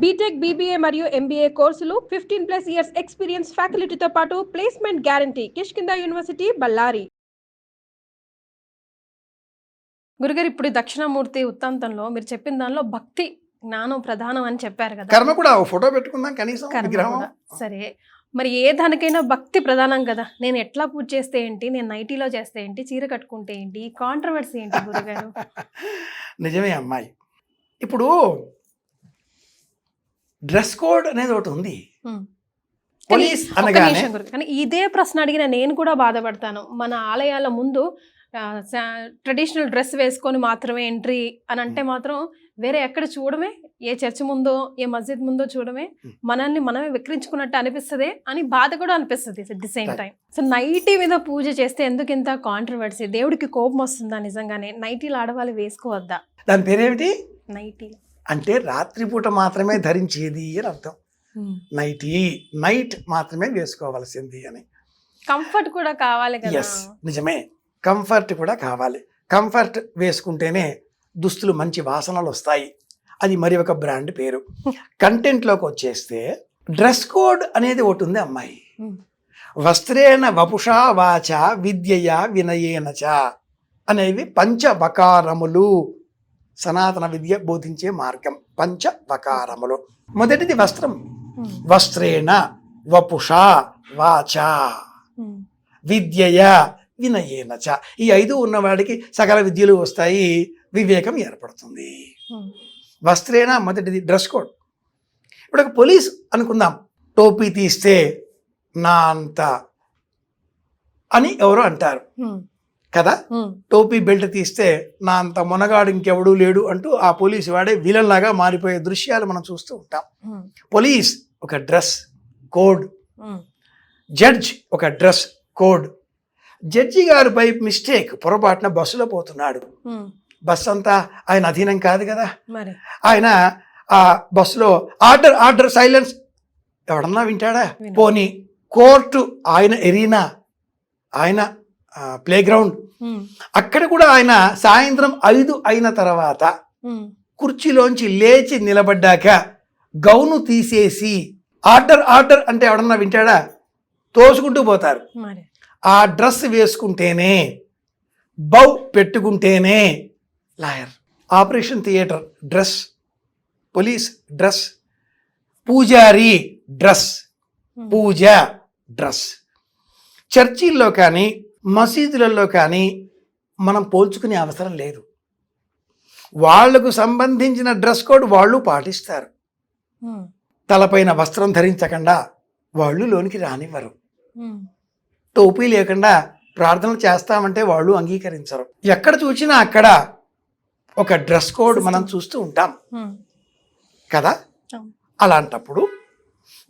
BTech, BBA మరియు MBA కోర్సులు 15+ years experience ఫ్యాకల్టీతో పాటు placement guarantee. Kishkindha university, Bellary. గురుగారు, ఇప్పుడు ఈ దక్షిణామూర్తి వృత్తాంతంలో మీరు చెప్పిన దానిలో భక్తి జ్ఞానం ప్రధానం అని చెప్పారు కదా. కర్మ కూడా ఫోటో పెట్టుకుందాం కనీసం విగ్రహం. సరే, మరి ఏ దానికైనా భక్తి ప్రధానం కదా. నేను ఎట్లా పూజ చేస్తే ఏంటి, నేను నైటీలో చేస్తే ఏంటి, చీర కట్టుకుంటే ఏంటి, కాంట్రవర్సీ ఏంటి గురుగారు? నిజమే అమ్మాయి. ఇప్పుడు డ్రెస్ కోడ్ అనేది ఒకటి ఉంది. పోలీస్ అనగానే కానీ ఇదే ప్రశ్న అడిగిన నేను కూడా బాధపడతాను. మన ఆలయాల ముందు ట్రెడిషనల్ డ్రెస్ వేసుకొని మాత్రమే ఎంట్రీ అని అంటే మాత్రం వేరే ఎక్కడ చూడమే, ఏ చర్చ్ ముందో ఏ మస్జిద్ ముందో చూడమే, మనల్ని మనమే విక్రించుకున్నట్టు అనిపిస్తుంది అని బాధ కూడా అనిపిస్తుంది at the same time. So nighty మీద పూజ చేస్తే ఎందుకు ఇంత కాంట్రవర్సీ? దేవుడికి కోపం వస్తుందా నిజంగానే? నైటీలు ఆడవాళ్ళు వేసుకోవద్దా? దాని పేరేమిటి? నైటీ అంటే రాత్రిపూట మాత్రమే ధరించేది అని అర్థం. నైట్ మాత్రమే వేసుకోవాల్సింది అని. కంఫర్ట్ కూడా కావాలి కదా. నిజమే, కంఫర్ట్ కూడా కావాలి. కంఫర్ట్ వేసుకుంటేనే దుస్తులు మంచి వాసనలు వస్తాయి. అది మరి ఒక బ్రాండ్ పేరు. కంటెంట్లోకి వచ్చేస్తే డ్రెస్ కోడ్ అనేది ఒకటి ఉంది అమ్మాయి. వస్త్రేణ వపుషా వాచ విద్యయ వినయేనచ అనేవి పంచవకారములు. సనాతన విద్య బోధించే మార్గం పంచవకారములు. మొదటిది వస్త్రం. వస్త్రేణ వపుషా వాచ విద్యయ వినయేనచ. ఈ 5 ఉన్నవాడికి సకల విద్యలు వస్తాయి, వివేకం ఏర్పడుతుంది. వస్త్రేణ మొదటిది డ్రెస్ కోడ్. ఇప్పుడు ఒక పోలీస్ అనుకుందాం, టోపీ తీస్తే నా అంత అని ఎవరో అంటారు కదా. టోపీ బెల్ట్ తీస్తే నా అంత మొనగాడు ఇంకెవడూ లేడు అంటూ ఆ పోలీసు వాడే విలన్ లాగా మారిపోయే దృశ్యాలు మనం చూస్తూ ఉంటాం. పోలీస్ ఒక డ్రెస్ కోడ్, జడ్జ్ ఒక డ్రెస్ కోడ్. జడ్జి గారు బై మిస్టేక్ పొరపాటున బస్సులో పోతున్నాడు. బస్సు అంతా ఆయన అధీనం కాదు కదా. ఆయన ఆ బస్సులో ఆర్డర్ ఆర్డర్ సైలెన్స్ ఎవడన్నా వింటాడా? పోనీ కోర్టు ఆయన ఎరీనా, ఆయన ప్లే గ్రౌండ్, అక్కడ కూడా ఆయన సాయంత్రం 5 అయిన తర్వాత కుర్చీలోంచి లేచి నిలబడ్డాక గౌను తీసేసి ఆర్డర్ ఆర్డర్ అంటే ఎవడన్నా వింటాడా? తోసుకుంటూ పోతారు. ఆ డ్రెస్ వేసుకుంటేనే, బౌ పెట్టుకుంటేనే lawyer. Operation theatre dress, police dress, పూజారి డ్రెస్, పూజ డ్రెస్. చర్చిల్లో కానీ మసీదులలో కానీ మనం పోల్చుకునే అవసరం లేదు. వాళ్లకు సంబంధించిన డ్రెస్ కోడ్ వాళ్ళు పాటిస్తారు. తలపైన వస్త్రం ధరించకుండా వాళ్ళు లోనికి రానివ్వరు. టోపీ లేకుండా ప్రార్థనలు చేస్తామంటే వాళ్ళు అంగీకరించరు. ఎక్కడ చూసినా అక్కడ ఒక డ్రెస్ కోడ్ మనం చూస్తూ ఉంటాం కదా. అలాంటప్పుడు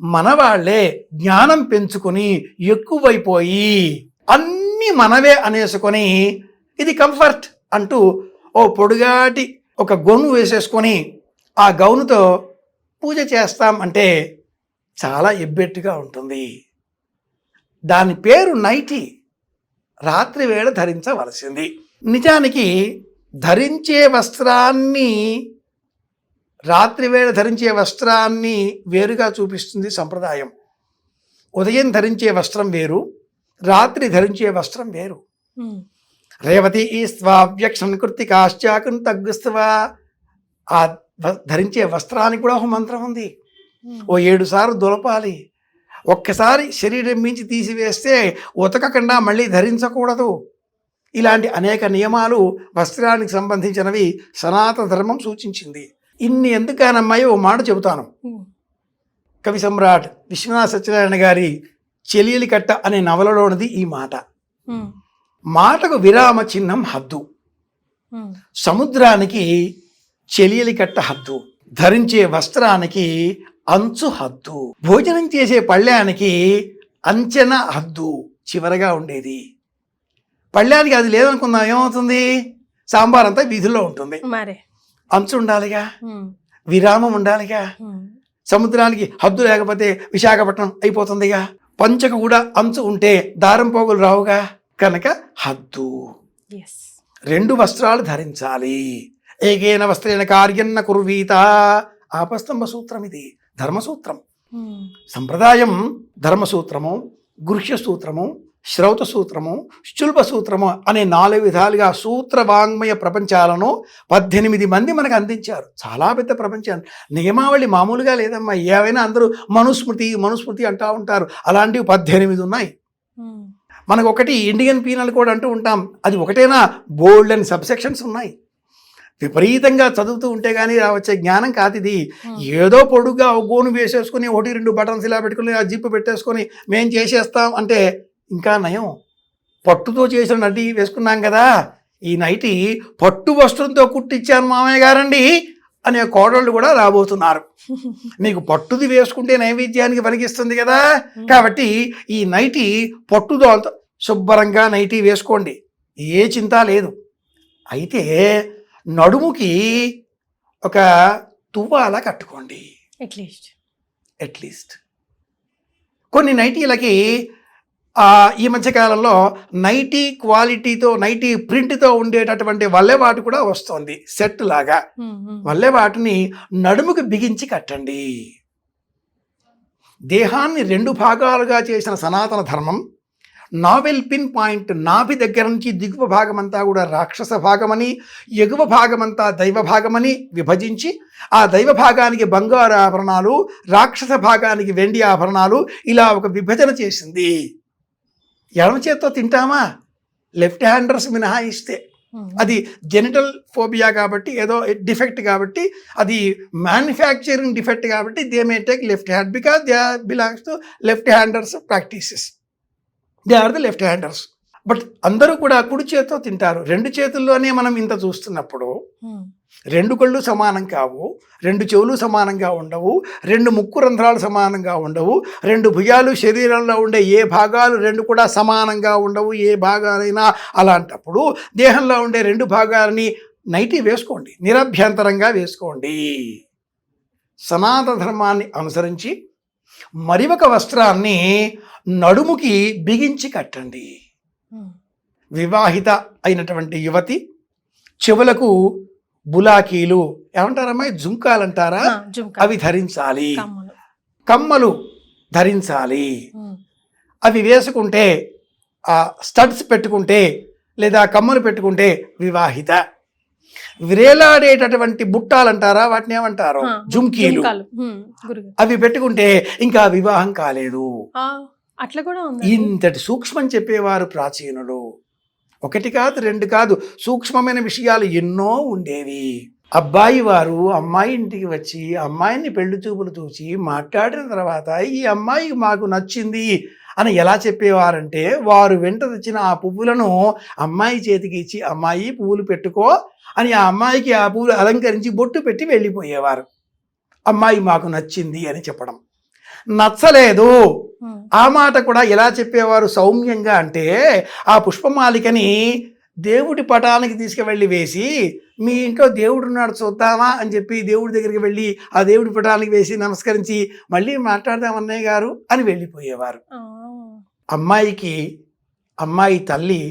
మన వాళ్ళే జ్ఞానం పెంచుకొని ఎక్కువైపోయి అన్నీ మనవే అనేసుకొని ఇది కంఫర్ట్ అంటూ ఓ పొడుగాటి ఒక గౌను వేసేసుకొని ఆ గౌనుతో పూజ చేస్తాం అంటే చాలా ఎబ్బెట్టుగా ఉంటుంది. దాని పేరు నైటీ. రాత్రి వేళ ధరించవలసింది. నిజానికి ధరించే వస్త్రాన్ని, రాత్రి వేళ ధరించే వస్త్రాన్ని వేరుగా చూపిస్తుంది సంప్రదాయం. ఉదయం ధరించే వస్త్రం వేరు, రాత్రి ధరించే వస్త్రం వేరు. రేవతి ఈ స్వావ్యక్షం కృతికాశ్చాకుం తగ్గుస్తవా. ఆ ధరించే వస్త్రానికి కూడా ఒక మంత్రం ఉంది. ఓ 7 సార్లు దులపాలి. ఒక్కసారి శరీరం మించి తీసివేస్తే ఉతకకుండా మళ్ళీ ధరించకూడదు. ఇలాంటి అనేక నియమాలు వస్త్రానికి సంబంధించినవి సనాతన ధర్మం సూచించింది. ఇన్ని ఎందుకనమ్మాయి ఓ మాట చెబుతాను. కవి సమ్రాట్ విశ్వనాథ సత్యనారాయణ గారి చెలియలి కట్ట అనే నవలలోనిది ఈ మాట. మాటకు విరామ చిహ్నం హద్దు. సముద్రానికి చెలియలి కట్ట హద్దు. ధరించే వస్త్రానికి అంచు హద్దు. భోజనం చేసే పళ్ళానికి అంచెన హద్దు చివరగా ఉండేది. పళ్ళానికి అది లేదనుకుందాం, ఏమవుతుంది? సాంబార్ అంతా వీధుల్లో ఉంటుంది. అంచు ఉండాలిగా, విరామం ఉండాలిగా. సముద్రానికి హద్దు లేకపోతే విశాఖపట్నం అయిపోతుందిగా. పంచకు కూడా అంచు ఉంటే దారం పోగులు రావుగా. కనుక హద్దు. 2 వస్త్రాలు ధరించాలి. ఏకేన వస్త్రేణ కార్యన్న కుర్వీత ఆపస్తంభ సూత్రం, ఇది ధర్మసూత్రం. సంప్రదాయం ధర్మసూత్రము, గృహ్య సూత్రము, శ్రౌత సూత్రము, శుల్బ సూత్రము అనే 4 విధాలుగా సూత్ర వాంగ్మయ ప్రపంచాలను 18 మంది మనకు అందించారు. చాలా పెద్ద ప్రపంచం. నియమావళి మామూలుగా లేదమ్మా. ఏవైనా అందరూ మనుస్మృతి అంటూ ఉంటారు. అలాంటివి 18 ఉన్నాయి. మనకు ఒకటి ఇండియన్ పీనల్ కోడ్ అంటూ ఉంటాం. అది ఒకటేనా? బోల్డ్ అండ్ సబ్సెక్షన్స్ ఉన్నాయి. విపరీతంగా చదువుతూ ఉంటే కానీ వచ్చే జ్ఞానం కాదు ఇది. ఏదో పొడుగ్గా ఒక గోను వేసేసుకుని 1-2 బటన్స్ ఇలా పెట్టుకుని ఆ జిప్పు పెట్టేసుకొని మేం చేసేస్తాం అంటే ఇంకా నయం. పట్టుతో చేసిన నటి వేసుకున్నాం కదా, ఈ నైటి పట్టు వస్త్రంతో కుట్టించాను మామయ్య గారండి అనే కోడళ్ళు కూడా రాబోతున్నారు. మీకు పట్టుది వేసుకుంటే నైవేద్యానికి పనికిస్తుంది కదా, కాబట్టి ఈ నైటి పట్టుదో శుభ్రంగా నైటీ వేసుకోండి, ఏ చింత లేదు. అయితే నడుముకి ఒక తువ్వాల కట్టుకోండి అట్లీస్ట్. కొన్ని నైటీలకి ఈ మధ్యకాలంలో నైటీ క్వాలిటీతో, నైటీ ప్రింట్తో ఉండేటటువంటి వల్లెవాటు కూడా వస్తుంది. సెట్ లాగా వల్లెవాటుని నడుముకి బిగించి కట్టండి. దేహాన్ని 2 భాగాలుగా చేసిన సనాతన ధర్మం నావెల్ పిన్ పాయింట్ నాభి దగ్గర నుంచి దిగువ భాగమంతా కూడా రాక్షస భాగమని, ఎగువ భాగమంతా దైవ భాగమని విభజించి ఆ దైవ భాగానికి బంగారు ఆభరణాలు, రాక్షస భాగానికి వెండి ఆభరణాలు ఇలా ఒక విభజన చేసింది. ఎడమ చేత్తో తింటామా? లెఫ్ట్ హ్యాండర్స్ మినహాయిస్తే. అది జెనిటల్ ఫోబియా కాబట్టి, ఏదో డిఫెక్ట్ కాబట్టి, అది మ్యానుఫ్యాక్చరింగ్ డిఫెక్ట్ కాబట్టి they may take left hand because they belongs to left handers practices. They are the left handers. But అందరూ కూడా కుడి చేతితో తింటారు. 2 చేతుల్లోనే మనం ఇంత చూస్తున్నప్పుడు 2 కళ్ళు సమానం కావు, 2 చెవులు సమానంగా ఉండవు, 2 ముక్కు రంధ్రాలు సమానంగా ఉండవు, 2 భుజాలు శరీరంలో ఉండే ఏ భాగాలు 2 కూడా సమానంగా ఉండవు, ఏ భాగాలైనా. అలాంటప్పుడు దేహంలో ఉండే 2 భాగాలని నైటీ వేసుకోండి, నిరభ్యంతరంగా వేసుకోండి. సనాతన ధర్మాన్ని అనుసరించి మరి ఒక వస్త్రాన్ని నడుముకి బిగించి కట్టండి. వివాహిత అయినటువంటి యువతి చెవులకు బులాకీలు ఏమంటారమ్మా, జుంకాలంటారా, అవి ధరించాలి. కమ్మలు ధరించాలి. అవి వేసుకుంటే, ఆ స్టడ్స్ పెట్టుకుంటే లేదా కమ్మలు పెట్టుకుంటే వివాహిత. విరేలాడేటటువంటి బుట్టాలంటారా, వాటిని ఏమంటారు, జుంకీలు, అవి పెట్టుకుంటే ఇంకా వివాహం కాలేదు. అట్లా కూడా ఇంతటి సూక్ష్మం చెప్పేవారు ప్రాచీనులు. 1 కాదు 2 కాదు, సూక్ష్మమైన విషయాలు ఎన్నో ఉండేవి. అబ్బాయి వారు అమ్మాయి ఇంటికి వచ్చి అమ్మాయిని పెళ్లి చూపులు చూసి మాట్లాడిన తర్వాత ఈ అమ్మాయి మాకు నచ్చింది అని ఎలా చెప్పేవారంటే, వారు వెంట తెచ్చిన ఆ పువ్వులను అమ్మాయి చేతికి ఇచ్చి అమ్మాయి పువ్వులు పెట్టుకో అని ఆ అమ్మాయికి ఆ పువ్వులు అలంకరించి బొట్టు పెట్టి వెళ్ళిపోయేవారు. అమ్మాయి మాకు నచ్చింది అని చెప్పడం. నచ్చలేదు ఆ మాట కూడా ఎలా చెప్పేవారు సౌమ్యంగా అంటే, ఆ పుష్పమాలికని దేవుడి పటానికి తీసుకువెళ్ళి వేసి, మీ ఇంట్లో దేవుడు ఉన్నాడు చూద్దామా అని చెప్పి దేవుడి దగ్గరికి వెళ్ళి ఆ దేవుడి పటానికి వేసి నమస్కరించి మళ్ళీ మాట్లాడదాం అన్నయ్య గారు అని వెళ్ళిపోయేవారు. అమ్మాయికి అమ్మాయి తల్లి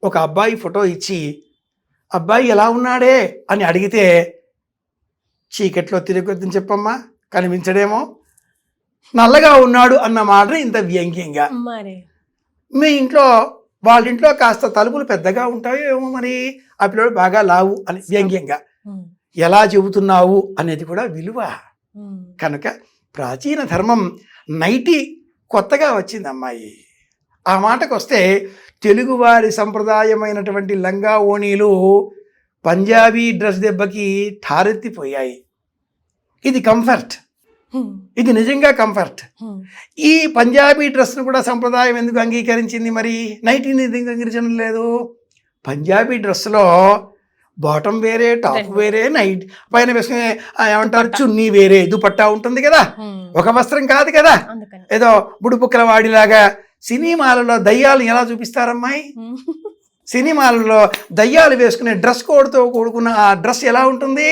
ఒక అబ్బాయి ఫోటో ఇచ్చి అబ్బాయి ఎలా ఉన్నాడే అని అడిగితే, చీకట్లో తిరగొద్దని చెప్పమ్మా, కనిపించడేమో, నల్లగా ఉన్నాడు అన్న మాటని ఇంత వ్యంగ్యంగా. మీ ఇంట్లో వాళ్ళ ఇంట్లో కాస్త తలుపులు పెద్దగా ఉంటాయో ఏమో, మరి ఆ పిల్లడు బాగా లావు అని వ్యంగ్యంగా ఎలా చెబుతున్నావు అనేది కూడా విలువ. కనుక ప్రాచీన ధర్మం నైటీ కొత్తగా వచ్చింది అమ్మాయి. ఆ మాటకు వస్తే తెలుగువారి సంప్రదాయమైనటువంటి లంగా ఓణీలు పంజాబీ డ్రెస్ దెబ్బకి ఠారెత్తిపోయాయి. ఇది కంఫర్ట్, ఇది నిజంగా కంఫర్ట్. ఈ పంజాబీ డ్రెస్ను కూడా సంప్రదాయం ఎందుకు అంగీకరించింది, మరి నైటీని ఎందుకు అంగీకరించడం లేదు? పంజాబీ డ్రెస్లో బాటం వేరే, టాప్ వేరే, నైట్ పైన వేసుకునే ఏమంటారు చున్నీ వేరే, దుపట్టా ఉంటుంది కదా, ఒక వస్త్రం కాదు కదా. ఏదో బుడుపుక్కల వాడిలాగా సినిమాలలో దయ్యాలు ఎలా చూపిస్తారమ్మాయి, సినిమాలలో దయ్యాలు వేసుకునే డ్రెస్ కోడ్తో కూడుకున్న ఆ డ్రెస్ ఎలా ఉంటుంది,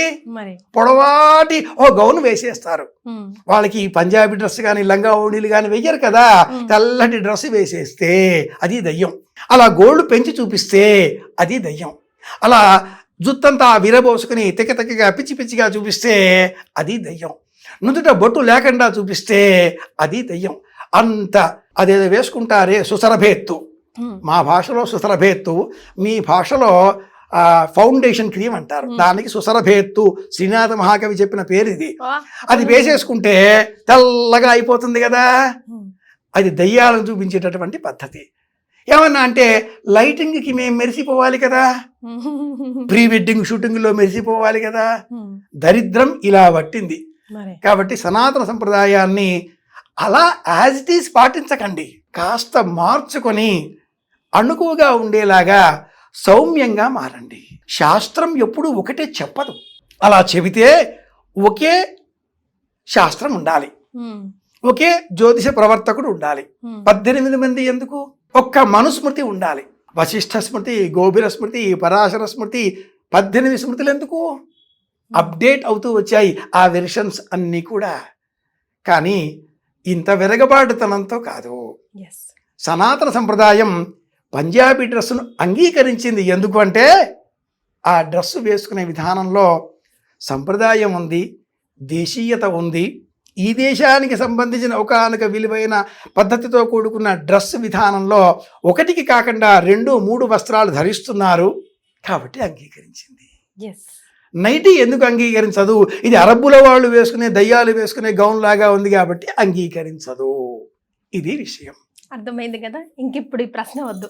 పొడవాటి ఓ గౌన్ వేసేస్తారు. వాళ్ళకి పంజాబీ డ్రెస్ కానీ లంగా ఓణీలు కానీ వెయ్యరు కదా, తెల్లటి డ్రెస్ వేసేస్తే అది దయ్యం. అలా గోల్డ్ పెంచి చూపిస్తే అది దయ్యం. అలా జుత్తంతా విరబోసుకుని తిక్కగా పిచ్చి పిచ్చిగా చూపిస్తే అది దెయ్యం. నుదుట బొట్టు లేకుండా చూపిస్తే అది దెయ్యం. అంత అదేదో వేసుకుంటారే సుసరభేత్తు, మా భాషలో సుసరభేత్తు, మీ భాషలో ఫౌండేషన్ క్రీమ్ అంటారు, దానికి సుసరభేత్తు. శ్రీనాథ మహాకవి చెప్పిన పేరు ఇది. అది వేసేసుకుంటే తెల్లగా అయిపోతుంది కదా, అది దయ్యాలను చూపించేటటువంటి పద్ధతి. ఏమన్నా అంటే లైటింగ్కి మేము మెరిసిపోవాలి కదా, ప్రీ వెడ్డింగ్ షూటింగ్లో మెరిసిపోవాలి కదా. దరిద్రం ఇలా పట్టింది. కాబట్టి సనాతన సంప్రదాయాన్ని అలా యాజ్ ఇట్ ఈస్ పాటించకండి, కాస్త మార్చుకొని అణుకువగా ఉండేలాగా సౌమ్యంగా మారండి. శాస్త్రం ఎప్పుడూ ఒకటే చెప్పదు, అలా చెబితే ఒకే శాస్త్రం ఉండాలి, ఒకే జ్యోతిష ప్రవర్తకుడు ఉండాలి. 18 మంది ఎందుకు? ఒక్క మనుస్మృతి ఉండాలి. వశిష్ఠ స్మృతి, గోభిర స్మృతి, పరాశర స్మృతి, 18 స్మృతులు ఎందుకు? అప్డేట్ అవుతూ వచ్చాయి ఆ వెర్షన్స్ అన్నీ కూడా. కానీ ఇంత విరగబాటుతనంతో కాదు. సనాతన సంప్రదాయం పంజాబీ డ్రెస్సును అంగీకరించింది. ఎందుకు అంటే ఆ డ్రెస్సు వేసుకునే విధానంలో సంప్రదాయం ఉంది, దేశీయత ఉంది. ఈ దేశానికి సంబంధించిన ఒకానొక విలువైన పద్ధతితో కూడుకున్న డ్రెస్ విధానంలో ఒకటికి కాకుండా 2, 3 వస్త్రాలు ధరిస్తున్నారు కాబట్టి అంగీకరించింది. నైటీ ఎందుకు అంగీకరించదు? ఇది అరబ్బుల వాళ్ళు వేసుకునే, దయ్యాలు వేసుకునే గౌన్ లాగా ఉంది కాబట్టి అంగీకరించదు. ఇది విషయం. అర్థమైంది కదా, ఇంకిప్పుడు ఈ ప్రశ్న వద్దు.